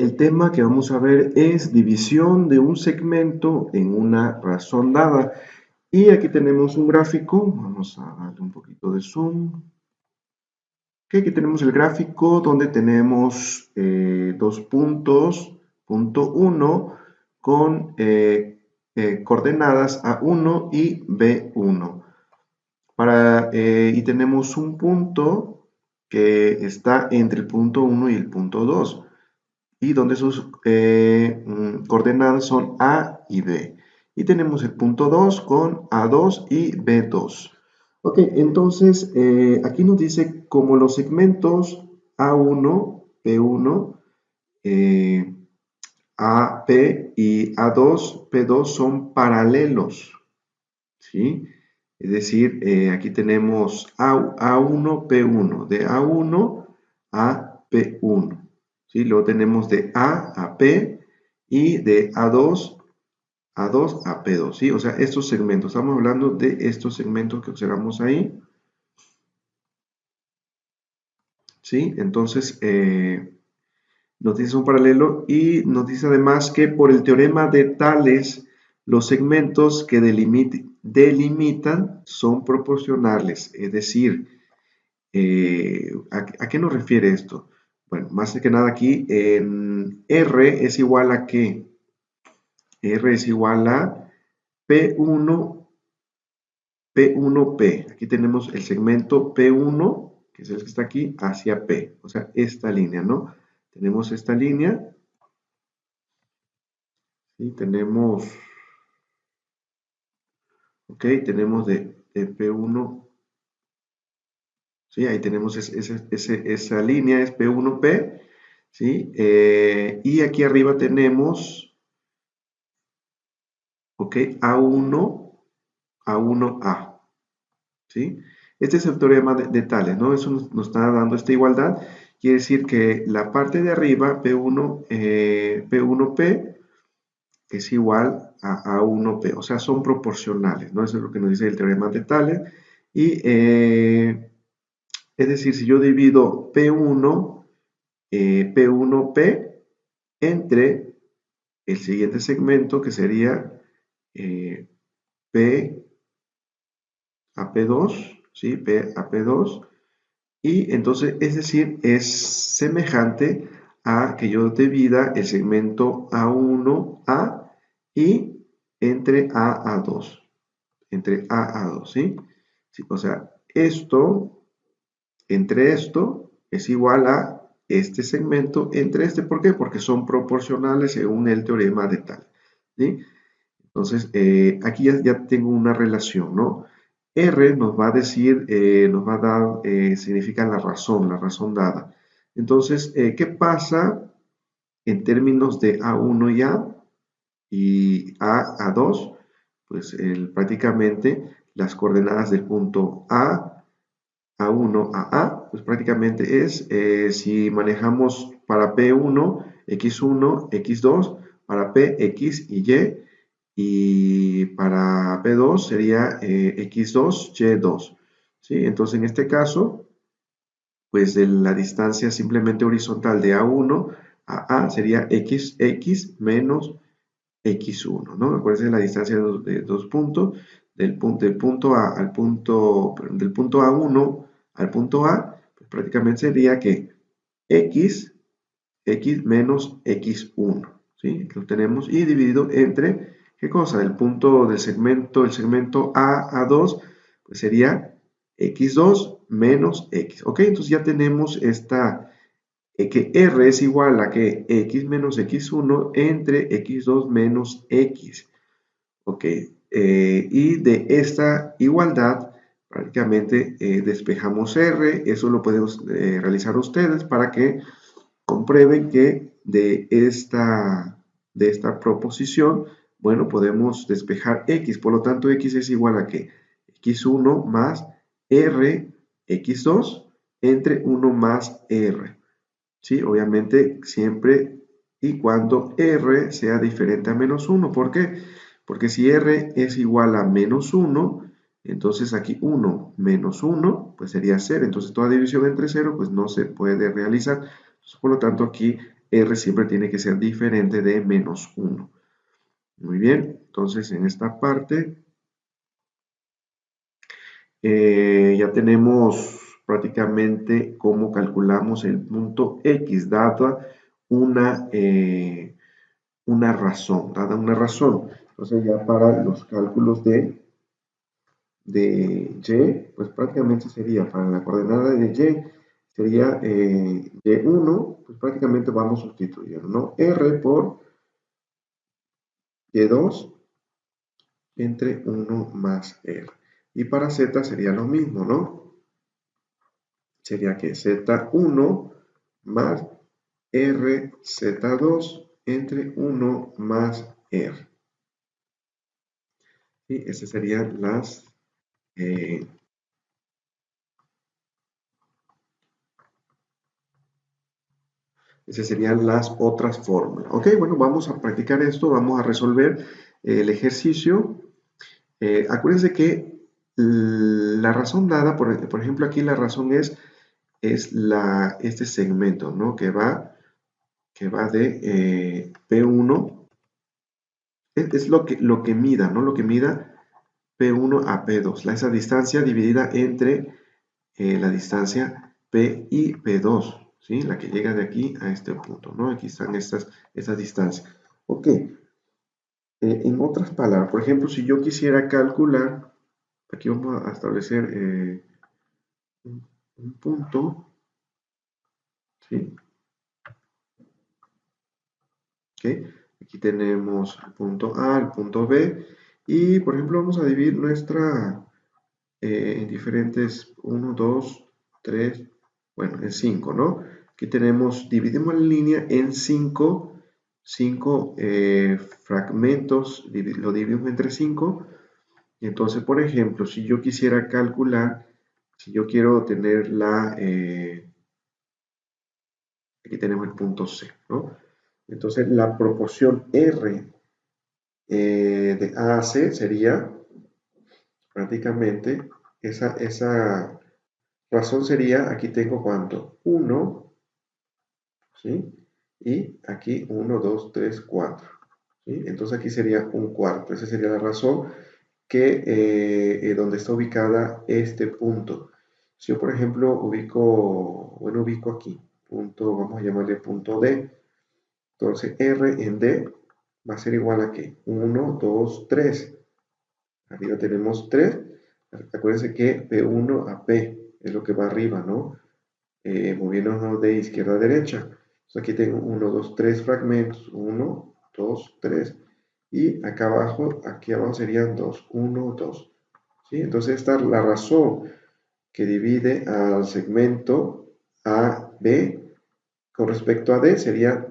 El tema que vamos a ver es división de un segmento en una razón dada. Y aquí tenemos un gráfico, vamos a darle un poquito de zoom. Aquí tenemos el gráfico donde tenemos dos puntos, punto 1 con coordenadas A1 y B1. Y tenemos un punto que está entre el punto 1 y el punto 2 y donde sus coordenadas son A y B. Y tenemos el punto 2 con A2 y B2. Ok, entonces aquí nos dice como los segmentos A1, P1, AP y A2, P2 son paralelos, ¿sí? Es decir, aquí tenemos A1, P1, de A1 a P1, ¿sí? Luego tenemos de A a P y de A2 a P2, ¿sí? O sea, estos segmentos, estamos hablando de estos segmentos que observamos ahí, ¿sí? Entonces, nos dice un paralelo y nos dice además que por el teorema de Tales, los segmentos que delimitan son proporcionales, es decir, ¿a qué nos refiere esto? Bueno, más que nada aquí en R es igual a ¿qué? R es igual a P1, P1P. Aquí tenemos el segmento P1, que es el que está aquí, hacia P. O sea, esta línea, ¿no? Tenemos esta línea y tenemos, ok, tenemos de P1, ¿sí? Ahí tenemos esa línea, es P1P, ¿sí? Y aquí arriba tenemos, ok, A1, A1A, ¿sí? Este es el teorema de Tales, ¿no? Eso nos está dando esta igualdad. Quiere decir que la parte de arriba, P1, P1P, es igual a A1P, o sea, son proporcionales, ¿no? Eso es lo que nos dice el teorema de Tales. Y, es decir, si yo divido P1, P1P entre el siguiente segmento, que sería P a P2, ¿sí? P a P2, y entonces, es decir, es semejante a que yo divida el segmento A1A y entre A a 2, entre A a 2, ¿sí? Sí, o sea, esto, entre esto, es igual a este segmento entre este. ¿Por qué? Porque son proporcionales según el teorema de Tal, ¿sí? Entonces, aquí ya tengo una relación, ¿no? R nos va a decir, nos va a dar, significa la razón dada. Entonces, ¿qué pasa en términos de A1 y A 2? Pues prácticamente las coordenadas del punto A1 a pues prácticamente es, si manejamos para P1, X1, X2, para P, X y para P2 sería X2, Y2, ¿sí? Entonces en este caso, pues de la distancia simplemente horizontal de A1 a sería XX menos X1, ¿no? Acuérdense de la distancia de dos puntos, del punto A al punto, del punto A1 al punto A, pues prácticamente sería que X, X menos X1, ¿sí? Lo tenemos y dividido entre, ¿qué cosa? El punto del segmento, el segmento A a 2, pues sería X2 menos X, ¿ok? Entonces ya tenemos esta, que R es igual a que X menos X1 entre X2 menos X, ¿ok? Y de esta igualdad prácticamente despejamos R, eso lo podemos realizar ustedes para que comprueben que de esta proposición, bueno, podemos despejar X, por lo tanto X es igual a que X1 más R X2 entre 1 más R, ¿sí? Obviamente siempre y cuando R sea diferente a menos 1, ¿por qué? Porque si R es igual a menos 1, entonces aquí 1 menos 1, pues sería 0, entonces toda división entre 0, pues no se puede realizar. Por lo tanto, aquí R siempre tiene que ser diferente de menos 1. Muy bien, entonces en esta parte ya tenemos prácticamente cómo calculamos el punto X, una razón, dada una razón. Entonces ya para los cálculos de Y, pues prácticamente sería, para la coordenada de Y, sería Y1, pues prácticamente vamos sustituyendo, ¿no? R por Y2 entre 1 más R. Y para Z sería lo mismo, ¿no? Sería que Z1 más R Z2 entre 1 más R. Y esas serían eh, esas serían las otras fórmulas. Ok, bueno, vamos a practicar esto, vamos a resolver el ejercicio. Acuérdense que la razón dada, por ejemplo, aquí la razón es este segmento, ¿no? Que va de P1, es lo que mida, ¿no? Lo que mida P1 a P2, esa distancia dividida entre la distancia P y P2, ¿sí? La que llega de aquí a este punto, ¿no? Aquí están estas distancias. Ok, en otras palabras, por ejemplo, si yo quisiera calcular, aquí vamos a establecer un punto, ¿sí? Ok, aquí tenemos el punto A, el punto B, y por ejemplo vamos a dividir nuestra en diferentes 1, 2, 3, bueno, en 5, ¿no? Aquí dividimos la línea en 5 fragmentos, lo dividimos entre 5, y entonces, por ejemplo, si yo quisiera calcular, si yo quiero tener aquí tenemos el punto C, ¿no? Entonces, la proporción R de A a C sería prácticamente esa razón sería, aquí tengo cuánto, 1, ¿sí? Y aquí 1, 2, 3, 4, ¿sí? Entonces aquí sería un cuarto, esa sería la razón donde está ubicada este punto. Si yo, por ejemplo, ubico aquí, punto, vamos a llamarle punto D, entonces R en D va a ser igual a ¿qué? 1, 2, 3. Arriba tenemos 3. Acuérdense que P1 a P es lo que va arriba, ¿no? Moviéndonos de izquierda a derecha. Entonces aquí tengo 1, 2, 3 fragmentos. 1, 2, 3. Y aquí abajo serían 2, 1, 2. ¿Sí? Entonces esta es la razón que divide al segmento A, B con respecto a D sería,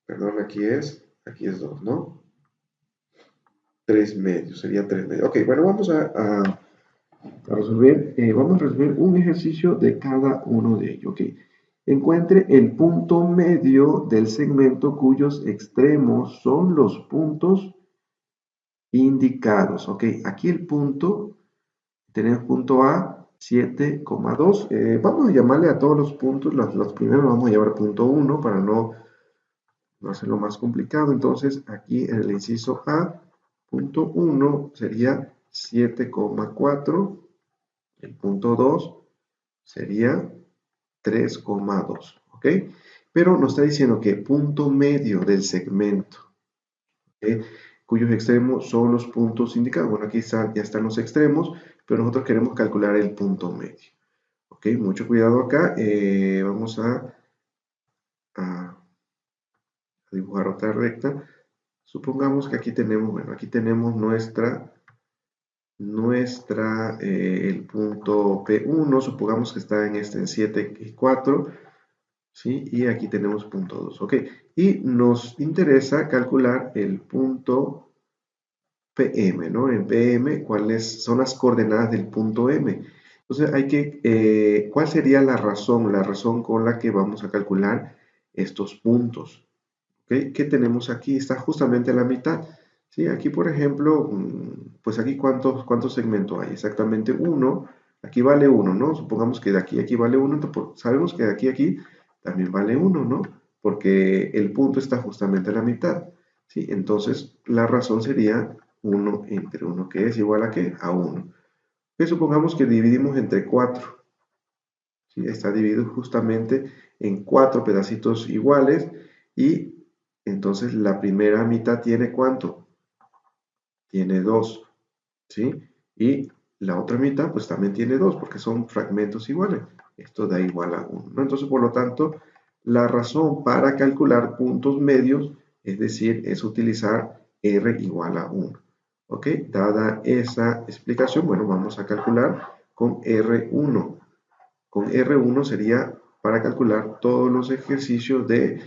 perdón, aquí es 2, ¿no? 3 medios, sería 3 medios. Ok, bueno, vamos a resolver, vamos a resolver un ejercicio de cada uno de ellos. Ok, encuentre el punto medio del segmento cuyos extremos son los puntos indicados. Ok, aquí el punto, tenemos punto A, 7,2. Vamos a llamarle a todos los puntos, los primeros vamos a llamar punto 1 para no hacerlo más complicado. Entonces, aquí en el inciso A, punto 1 sería 7,4. El punto 2 sería 3,2, ¿ok? Pero nos está diciendo que punto medio del segmento, ¿ok? Cuyos extremos son los puntos indicados. Bueno, aquí ya están los extremos, pero nosotros queremos calcular el punto medio. ¿Ok? Mucho cuidado acá. Vamos a dibujar otra recta. Supongamos que aquí tenemos, bueno, aquí tenemos el punto P1, supongamos que está en 7 y 4, ¿sí? Y aquí tenemos punto 2, ¿ok? Y nos interesa calcular el punto PM, ¿no? En PM, ¿cuáles son las coordenadas del punto M? Entonces ¿cuál sería la razón? La razón con la que vamos a calcular estos puntos. ¿Ok? ¿Qué tenemos aquí? Está justamente a la mitad. ¿Sí? Aquí, por ejemplo, pues aquí ¿cuántos segmentos hay? Exactamente uno. Aquí vale 1, ¿no? Supongamos que de aquí a aquí vale 1. Sabemos que de aquí a aquí también vale 1, ¿no? Porque el punto está justamente a la mitad, ¿sí? Entonces, la razón sería 1 entre 1, que es igual a ¿qué? A 1. Que supongamos que dividimos entre 4, ¿sí? Está dividido justamente en 4 pedacitos iguales y entonces la primera mitad tiene ¿cuánto? Tiene 2, ¿sí? Y la otra mitad pues también tiene 2 porque son fragmentos iguales. Esto da igual a 1, ¿no? Entonces, por lo tanto, la razón para calcular puntos medios, es decir, es utilizar R igual a 1. ¿Ok? Dada esa explicación, bueno, vamos a calcular con R1. Con R1 sería para calcular todos los ejercicios del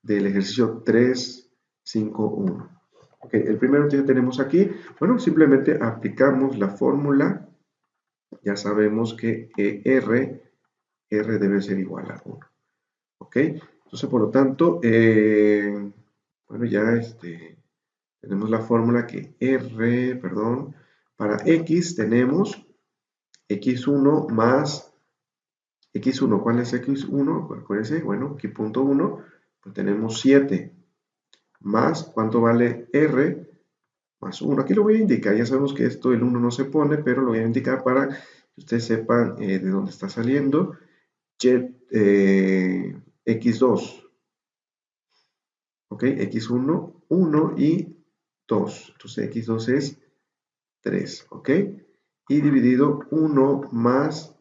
ejercicio 3, 5, 1. Okay, el primero que tenemos aquí, bueno, simplemente aplicamos la fórmula, ya sabemos que R debe ser igual a 1. ¿Ok? Entonces, por lo tanto, bueno, ya tenemos la fórmula que para X tenemos X1 más X1. ¿Cuál es X1? Acuérdense, bueno, aquí punto 1, pues tenemos 7 más, ¿cuánto vale R? Más 1. Aquí lo voy a indicar, ya sabemos que esto, el 1 no se pone, pero lo voy a indicar para que ustedes sepan de dónde está saliendo. X2, ¿ok? X1, 1 y 2. Entonces X2 es 3, ¿ok? Y dividido 1 más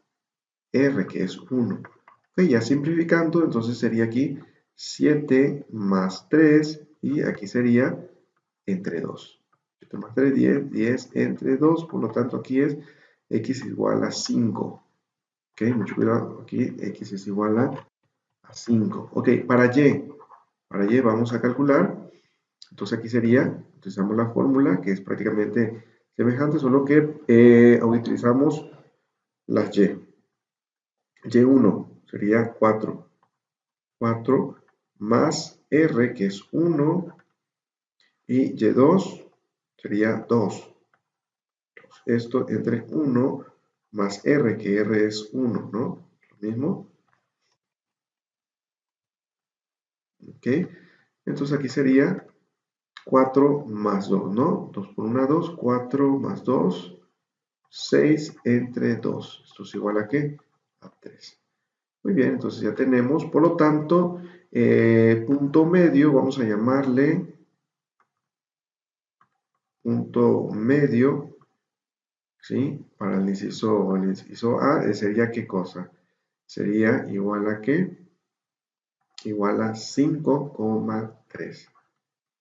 R, que es 1. Ok, ya simplificando, entonces sería aquí 7 más 3 y aquí sería entre 2. 7 más 3, 10, 10 entre 2, por lo tanto aquí es X igual a 5. Ok, mucho cuidado, aquí X es igual a 5. Ok, para Y vamos a calcular, entonces aquí sería, utilizamos la fórmula que es prácticamente semejante, solo que utilizamos las Y. Y1 sería 4. 4 más R, que es 1, y Y2 sería 2. Esto entre 1 más R, que R es 1, ¿no? Lo mismo. ¿Ok? Entonces aquí sería 4 más 2, ¿no? 2 por 1, 2, 4 más 2, 6 entre 2. ¿Esto es igual a qué? A 3. Muy bien, entonces ya tenemos, por lo tanto, punto medio, vamos a llamarle punto medio, ¿sí? Para el inciso A, sería ¿qué cosa? Sería igual a ¿qué? Igual a 5,3.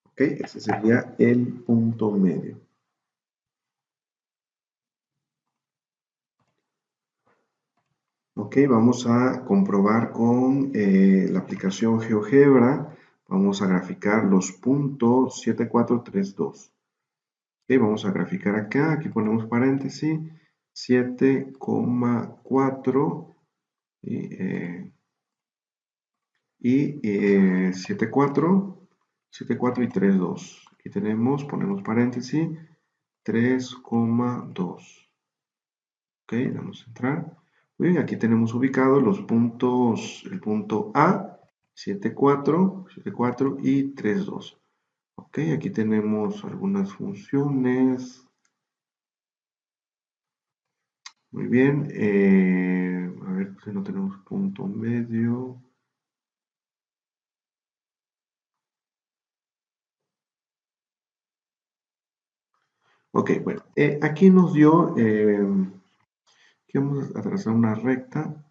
¿Ok? Ese sería el punto medio. Ok, vamos a comprobar con la aplicación GeoGebra. Vamos a graficar los puntos 7432. Ok, vamos a graficar acá. Aquí ponemos paréntesis. 7,4 y 7,4 y 3,2. Aquí tenemos, ponemos paréntesis, 3,2. Ok, vamos a entrar. Muy bien, aquí tenemos ubicados los puntos, el punto A, 7,4 y 3,2. Ok, aquí tenemos algunas funciones. Muy bien, a ver si no tenemos punto medio. Ok, bueno, aquí nos dio que vamos a trazar una recta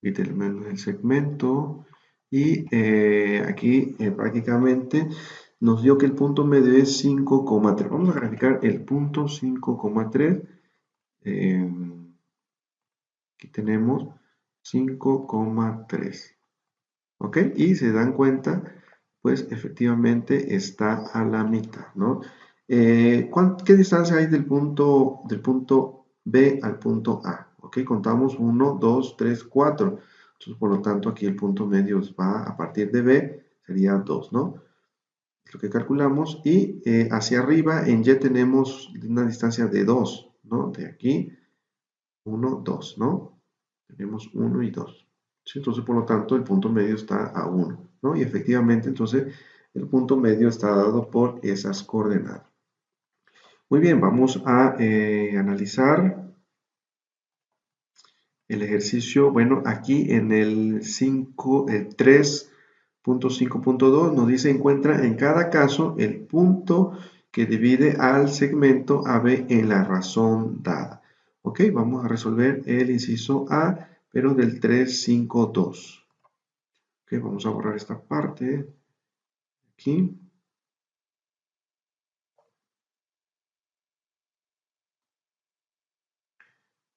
y terminamos el segmento y aquí prácticamente nos dio que el punto medio es 5,3. Vamos a graficar el punto 5,3. Aquí tenemos 5,3. ¿Ok? Y se dan cuenta, pues efectivamente está a la mitad, ¿no? ¿Qué distancia hay del punto B al punto A? ¿Ok? Contamos 1, 2, 3, 4. Entonces, por lo tanto, aquí el punto medio va a partir de B, sería 2, ¿no? Es lo que calculamos. Y hacia arriba, en Y tenemos una distancia de 2, ¿no? De aquí 1, 2, ¿no? Tenemos 1 y 2. ¿Sí? Entonces, por lo tanto, el punto medio está a 1, ¿no? Y efectivamente, entonces, el punto medio está dado por esas coordenadas. Muy bien, vamos a analizar el ejercicio. Bueno, aquí en el 3.5.2 nos dice encuentra en cada caso el punto que divide al segmento AB en la razón dada. Ok, vamos a resolver el inciso A, pero del 3.5.2. Ok, vamos a borrar esta parte aquí.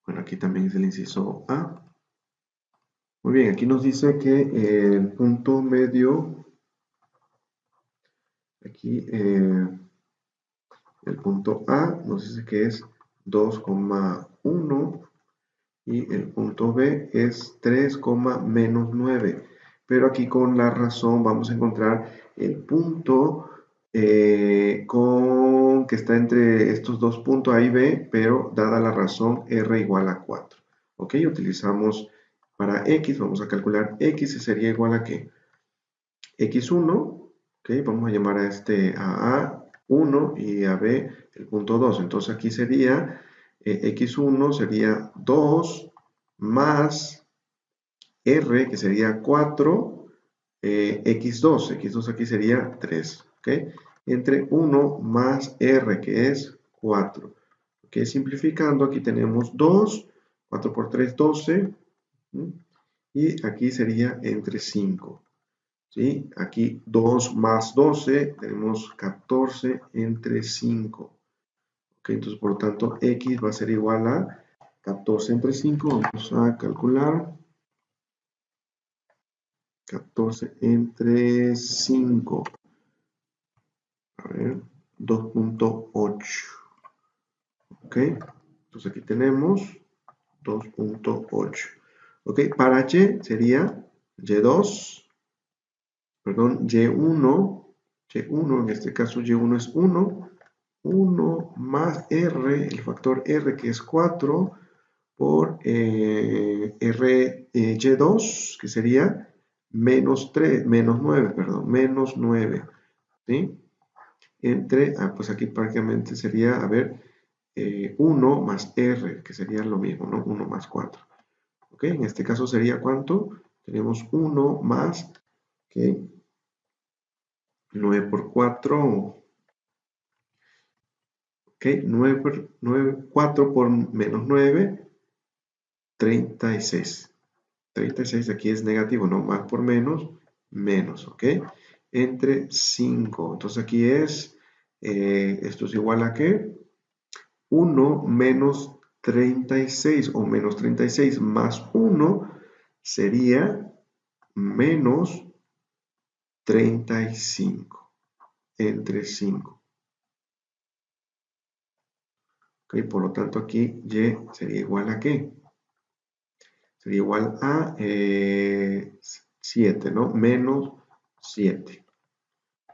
Bueno, aquí también es el inciso A. Muy bien, aquí nos dice que el punto medio, aquí el punto A nos dice que es 2,1 y el punto B es 3, menos 9. Pero aquí con la razón vamos a encontrar el punto que está entre estos dos puntos A y B, pero dada la razón R igual a 4. Ok, utilizamos para X, vamos a calcular X y sería igual a ¿qué? X1, ok, vamos a llamar a este a A1 y a B el punto 2. Entonces aquí sería X1 sería 2 más R, que sería 4, X2. X2 aquí sería 3, ok, entre 1 más R, que es 4. Ok, simplificando, aquí tenemos 2, 4 por 3, 12, y aquí sería entre 5. ¿Sí? Aquí 2 más 12, tenemos 14 entre 5. ¿Ok? Entonces, por lo tanto, X va a ser igual a 14 entre 5. Vamos a calcular. 14 entre 5. A ver, 2.8. ¿Ok? Entonces aquí tenemos 2.8. ¿Ok? Para Y sería Y2, perdón, Y1, en este caso Y1 es 1, 1 más R, el factor R que es 4, por R, Y2, que sería menos 3, menos 9, perdón, menos 9, ¿sí? Entre, pues aquí prácticamente sería, a ver, 1 más R, que sería lo mismo, ¿no? 1 más 4. ¿Ok? En este caso sería ¿cuánto? Tenemos 1 más, ¿ok? 9 por 4, ¿ok? 4 por menos 9, 36. 36 aquí es negativo, ¿no? Más por menos, menos, ¿ok? Entre 5. Entonces aquí es, esto es igual a ¿qué? 1 menos 36 o menos 36 más 1 sería menos 35 entre 5. ¿Ok? Por lo tanto aquí Y sería igual a ¿qué? Sería igual a 7, ¿no? Menos 7.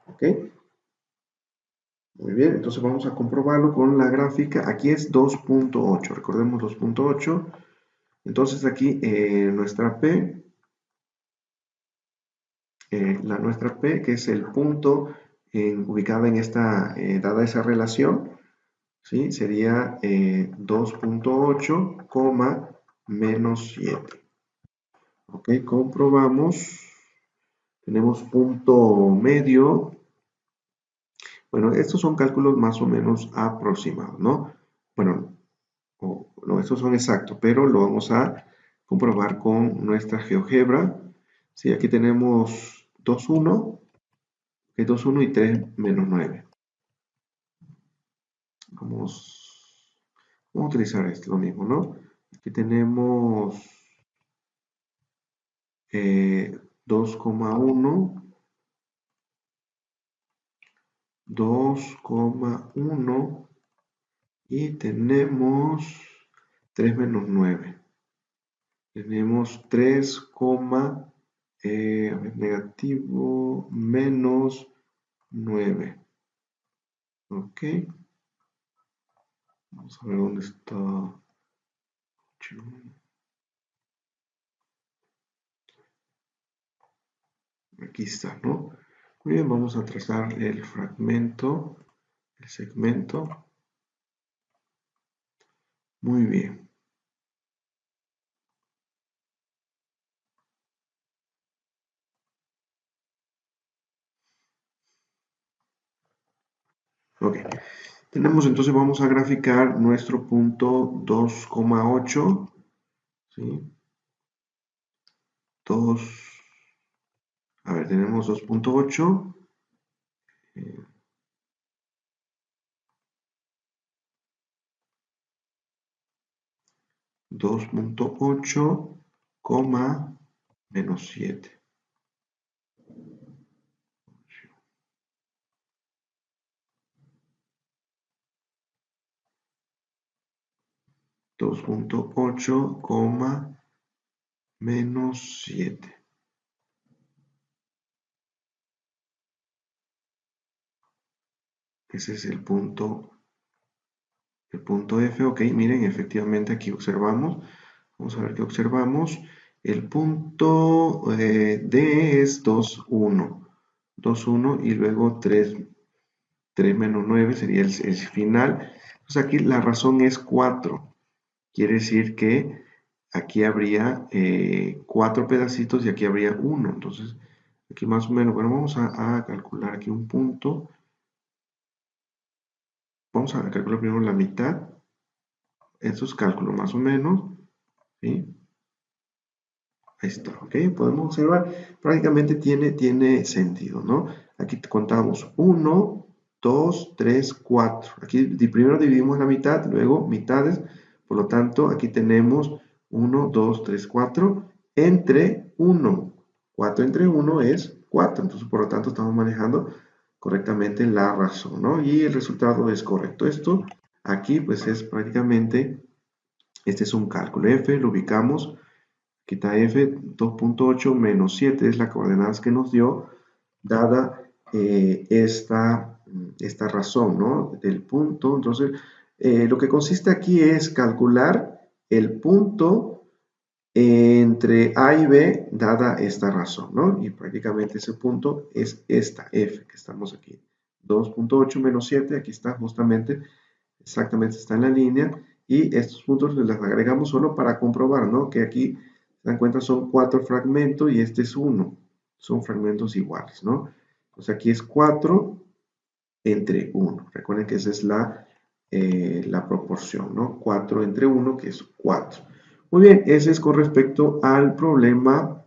¿Ok? Muy bien, entonces vamos a comprobarlo con la gráfica. Aquí es 2.8, recordemos 2.8. Entonces aquí nuestra P, nuestra P, que es el punto ubicada en esta, dada esa relación, ¿sí? Sería 2.8, menos 7. Ok, comprobamos. Tenemos punto medio. Bueno, estos son cálculos más o menos aproximados, ¿no? Bueno, no, estos son exactos, pero lo vamos a comprobar con nuestra GeoGebra. Sí, aquí tenemos 2,1, 2,1 y 3 menos 9. Vamos a utilizar esto, lo mismo, ¿no? Aquí tenemos 2,1, 2,1 y tenemos 3 menos 9. Tenemos 3, negativo menos 9. Ok. Vamos a ver dónde está Aquí está, ¿no? Muy bien, vamos a trazar el fragmento, el segmento. Muy bien. Ok. Tenemos entonces, vamos a graficar nuestro punto 2,8, ¿sí? 2, a ver, tenemos 2,8, 2,8, menos 7. 2,8, menos 7. Ese es el punto F. Ok, miren, efectivamente aquí observamos. Vamos a ver qué observamos. El punto D es 2,1. 2,1 y luego 3 menos 9 sería el final. Entonces aquí la razón es 4. Quiere decir que aquí habría 4 pedacitos y aquí habría 1. Entonces aquí más o menos, bueno, vamos a calcular aquí un punto. Vamos a calcular primero la mitad. Esto es cálculo más o menos. ¿Sí? Ahí está, ¿ok? Podemos observar, prácticamente tiene sentido, ¿no? Aquí contamos 1, 2, 3, 4. Aquí primero dividimos la mitad, luego mitades. Por lo tanto, aquí tenemos 1, 2, 3, 4 entre 1. 4 entre 1 es 4. Entonces, por lo tanto, estamos manejando correctamente la razón, ¿no? Y el resultado es correcto. Esto aquí, pues, es prácticamente, este es un cálculo. F lo ubicamos. Quita F 2,8 menos 7 es la coordenada que nos dio, dada esta razón, ¿no? Del punto. Entonces, lo que consiste aquí es calcular el punto entre A y B, dada esta razón, ¿no? Y prácticamente ese punto es esta F que estamos aquí. 2,8 menos 7, aquí está justamente, exactamente está en la línea. Y estos puntos les agregamos solo para comprobar, ¿no? Que aquí, se dan cuenta, son 4 fragmentos y este es 1. Son fragmentos iguales, ¿no? Entonces aquí es 4 entre 1. Recuerden que esa es la proporción, ¿no? 4 entre 1, que es 4. Muy bien, ese es con respecto al problema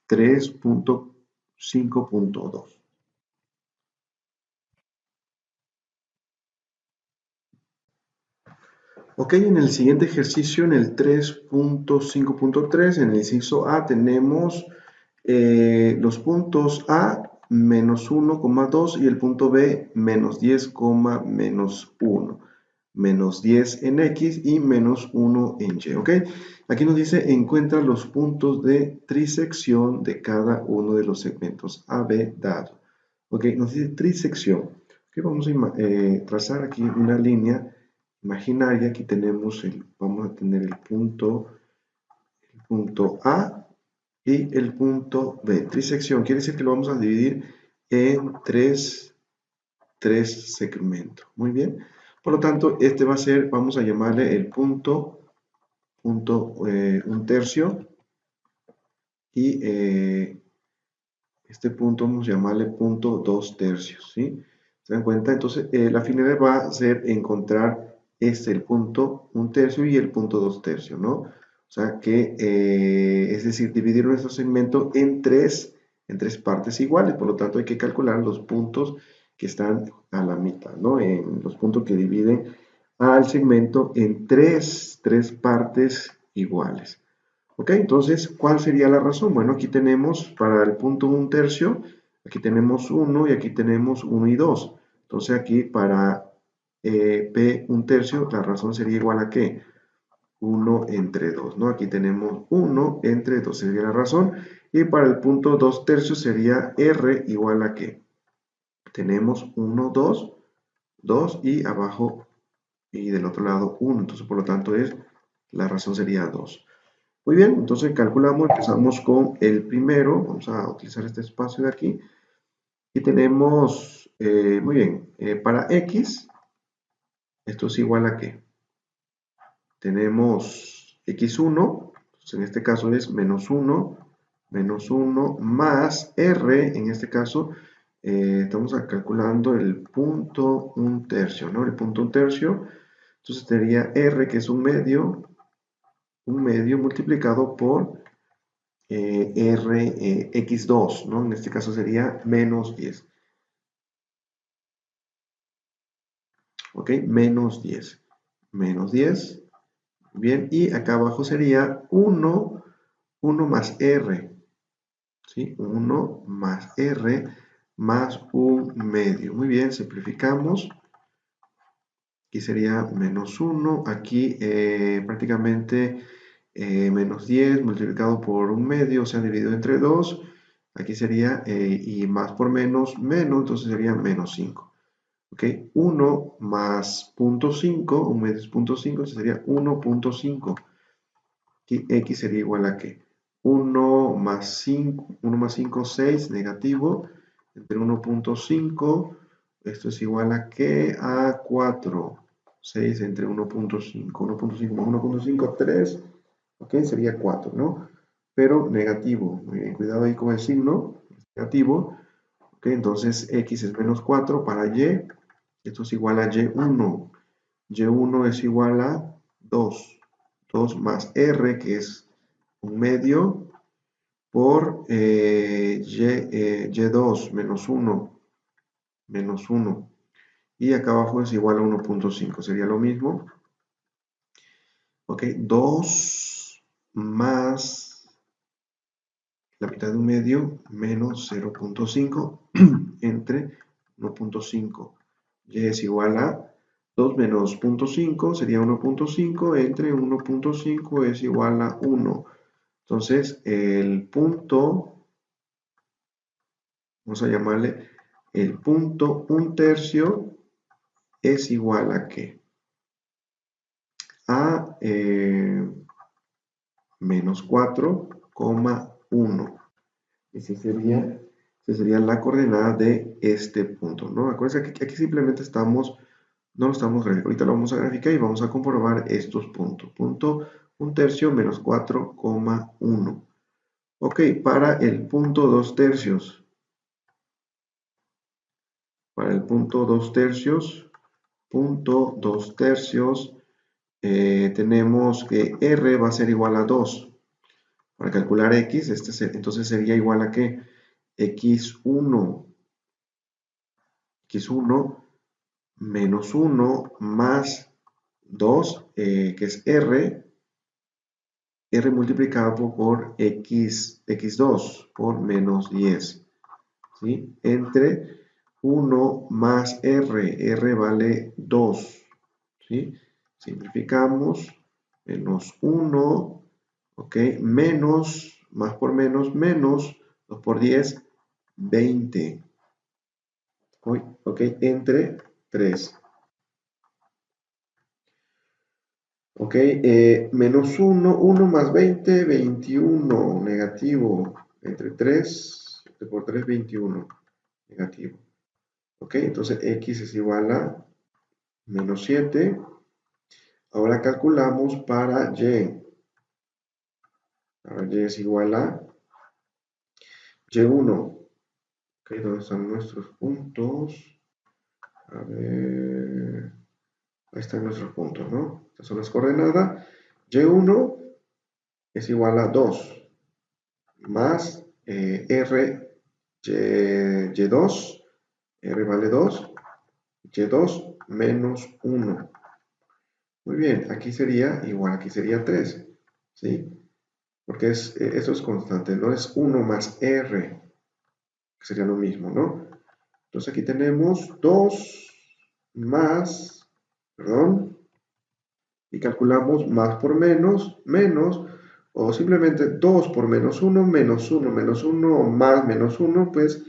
3,5.2. Ok, en el siguiente ejercicio, en el 3,5.3, en el inciso A, tenemos los puntos A menos 1,2 y el punto B menos 10, menos 1. Menos 10 en X y menos 1 en Y. ¿Ok? Aquí nos dice encuentra los puntos de trisección de cada uno de los segmentos AB dado. ¿Ok? Nos dice trisección. Ok, vamos a trazar aquí una línea imaginaria. Aquí vamos a tener el punto A y el punto B. Trisección quiere decir que lo vamos a dividir en tres segmentos. Muy bien. Por lo tanto, este va a ser, vamos a llamarle el punto 1/3 y este punto vamos a llamarle punto 2/3, ¿sí? ¿Se dan cuenta? Entonces, la finalidad va a ser encontrar el punto 1/3 y el punto 2/3, ¿no? O sea que, es decir, dividir nuestro segmento en tres partes iguales, por lo tanto hay que calcular los puntos que están a la mitad, ¿no? En los puntos que dividen al segmento en tres partes iguales. Ok, entonces, ¿cuál sería la razón? Bueno, aquí tenemos para el punto 1/3, aquí tenemos 1 y aquí tenemos 1 y 2. Entonces aquí para P 1/3, la razón sería igual a ¿qué? 1 entre 2, ¿no? Aquí tenemos 1 entre 2, sería la razón. Y para el punto 2/3 sería R igual a ¿qué? Tenemos 1, 2 y abajo y del otro lado 1. Entonces, por lo tanto, es la razón sería 2. Muy bien, entonces calculamos, empezamos con el primero, vamos a utilizar este espacio de aquí, y tenemos, muy bien, para x, esto es igual a ¿qué? Tenemos x1, entonces en este caso es menos 1 más r, en este caso estamos calculando el punto 1/3, ¿no? El punto 1/3, entonces sería r, que es un medio multiplicado por r, x2, ¿no? En este caso sería menos 10. ¿Ok? Menos 10. Menos 10. Bien, y acá abajo sería 1 más r. ¿Sí? 1 más r más un medio. Muy bien, simplificamos. Aquí sería menos 1. Aquí prácticamente menos 10 multiplicado por un medio, o sea, dividido entre 2. Aquí sería, y más por menos, menos, entonces sería menos 5. ¿Ok? 1 más 0.5, un medio es 0.5, entonces sería 1.5. Aquí x sería igual a ¿qué? 1 más 5, 6, negativo, entre 1.5, esto es igual a ¿qué? A 4. 6 entre 1.5, 1.5 más 1.5, 3, ok, sería 4, ¿no? Pero negativo, muy bien, cuidado ahí con el signo, negativo, ok, entonces x es menos 4 para y, esto es igual a y1, y1 es igual a 2, 2 más r, que es un medio, por y2 menos 1, y acá abajo es igual a 1.5, sería lo mismo, ok, 2 más la mitad de un medio menos 0.5 entre 1.5, y es igual a 2 menos 0.5 sería 1.5, entre 1.5 es igual a 1. Entonces, el punto, vamos a llamarle el punto 1/3, es igual a ¿qué? A menos 4,1. Esa sería la coordenada de este punto, ¿no? Acuérdense que aquí simplemente no lo estamos graficando. Ahorita lo vamos a graficar y vamos a comprobar estos puntos. Punto 1/3 menos 4,1. Ok, para el punto 2/3. Para el punto 2/3, tenemos que r va a ser igual a 2. Para calcular x, entonces sería igual a ¿qué? x1 menos 1 más 2, que es r multiplicado por x2, por menos 10, ¿sí? Entre 1 más r vale 2, ¿sí? Simplificamos, menos 1, ok, menos, más por menos, menos 2 por 10, 20, ok, entre 3. Ok, menos 1, 1 más 20, 21, negativo, entre 3, por 3, 21, negativo. Ok, entonces x es igual a menos 7. Ahora calculamos para y. Ahora y es igual a y1. Ok, ¿dónde están nuestros puntos? A ver, ahí están nuestros puntos, ¿no? Estas son las coordenadas. Y1 es igual a 2 más r, y2, r vale 2, y2 menos 1. Muy bien, aquí sería igual, aquí sería 3, ¿sí? Porque eso es constante, no es 1 más r, que sería lo mismo, ¿no? Entonces aquí tenemos 2 más, perdón, y calculamos más por menos, menos, o simplemente 2 por menos 1, menos 1, menos 1, más menos 1, pues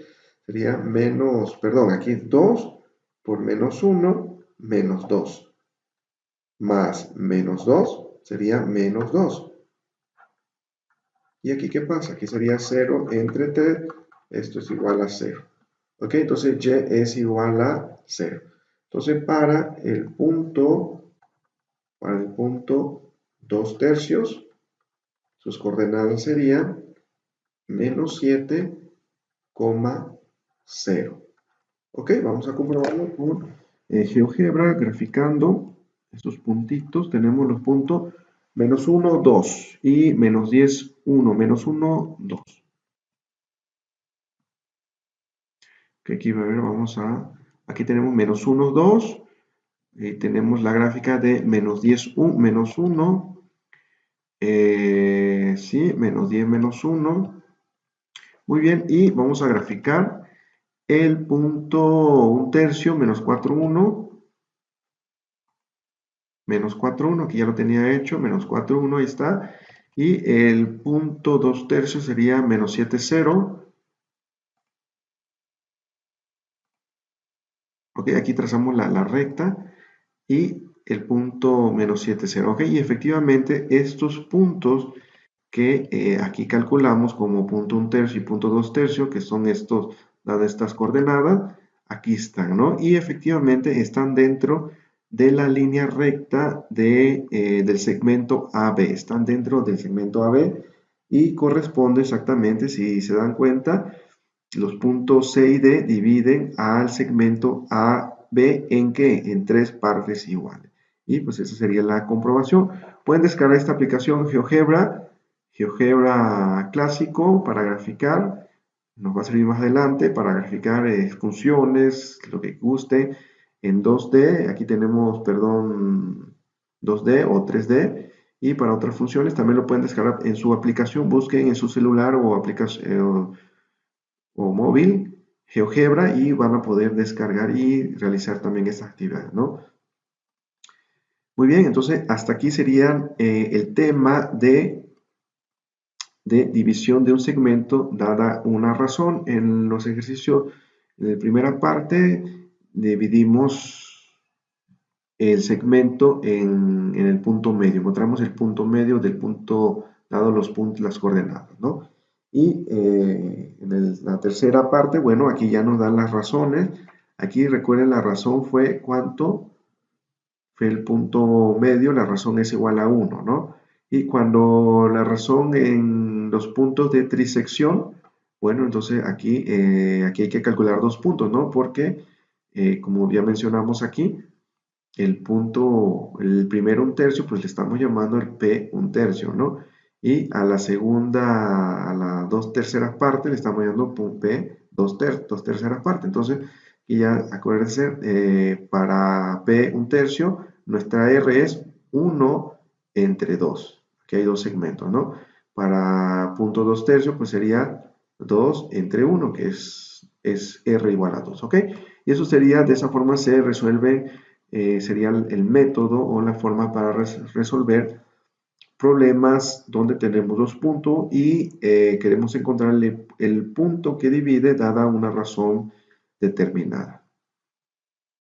sería menos, perdón, aquí 2 por menos 1, menos 2, más menos 2, sería menos 2. ¿Y aquí qué pasa? Aquí sería 0 entre 3, esto es igual a 0. ¿Ok? Entonces y es igual a 0. Entonces para el punto 2 tercios, sus coordenadas serían menos 7,0. Ok, vamos a comprobarlo con GeoGebra, graficando estos puntitos. Tenemos los puntos menos 1, 2 y menos 10, 1, menos 1, 2. Que aquí, a ver, aquí tenemos menos 1, 2. Tenemos la gráfica de menos 10, 1, menos 1. Sí, menos 10, menos 1. Muy bien, y vamos a graficar el punto 1 tercio, menos 4, 1. Menos 4, 1, aquí ya lo tenía hecho, menos 4, 1, ahí está. Y el punto 2 tercios sería menos 7, 0. Ok, aquí trazamos la recta y el punto menos 7, 0. Ok, y efectivamente estos puntos que aquí calculamos como punto 1 tercio y punto 2 tercio, que son estos, dadas estas coordenadas, aquí están, ¿no? Y efectivamente están dentro de la línea recta del segmento AB, están dentro del segmento AB y corresponde exactamente, si se dan cuenta, los puntos C y D dividen al segmento AB en ¿qué? En 3 partes iguales. Y pues esa sería la comprobación. Pueden descargar esta aplicación GeoGebra, GeoGebra clásico para graficar. Nos va a servir más adelante para graficar funciones, lo que guste en 2D. Aquí tenemos, perdón, 2D o 3D. Y para otras funciones también lo pueden descargar en su aplicación. Busquen en su celular o aplicación o móvil GeoGebra y van a poder descargar y realizar también esta actividad, ¿no? Muy bien, entonces hasta aquí sería el tema de división de un segmento dada una razón. En los ejercicios de la primera parte dividimos el segmento en el punto medio. Encontramos el punto medio del punto, dado los puntos, las coordenadas, ¿no? Y la tercera parte, bueno, aquí ya nos dan las razones. Aquí recuerden, la razón fue cuánto fue el punto medio, la razón es igual a 1, ¿no? Y cuando la razón en los puntos de trisección, bueno, entonces aquí hay que calcular dos puntos, ¿no? Porque, como ya mencionamos aquí, el primero un tercio, pues le estamos llamando el P un tercio, ¿no? Y a la segunda, a las dos terceras partes, le estamos llamando P dos terceras partes. Entonces, y ya acuérdense, para P un tercio, nuestra R es 1 entre 2. Aquí hay dos segmentos, ¿no? Para punto 2 tercios, pues sería 2 entre 1, que es R igual a 2, ¿ok? Y eso sería, de esa forma se resuelve, sería el método o la forma para resolver problemas donde tenemos dos puntos y queremos encontrar el punto que divide dada una razón determinada.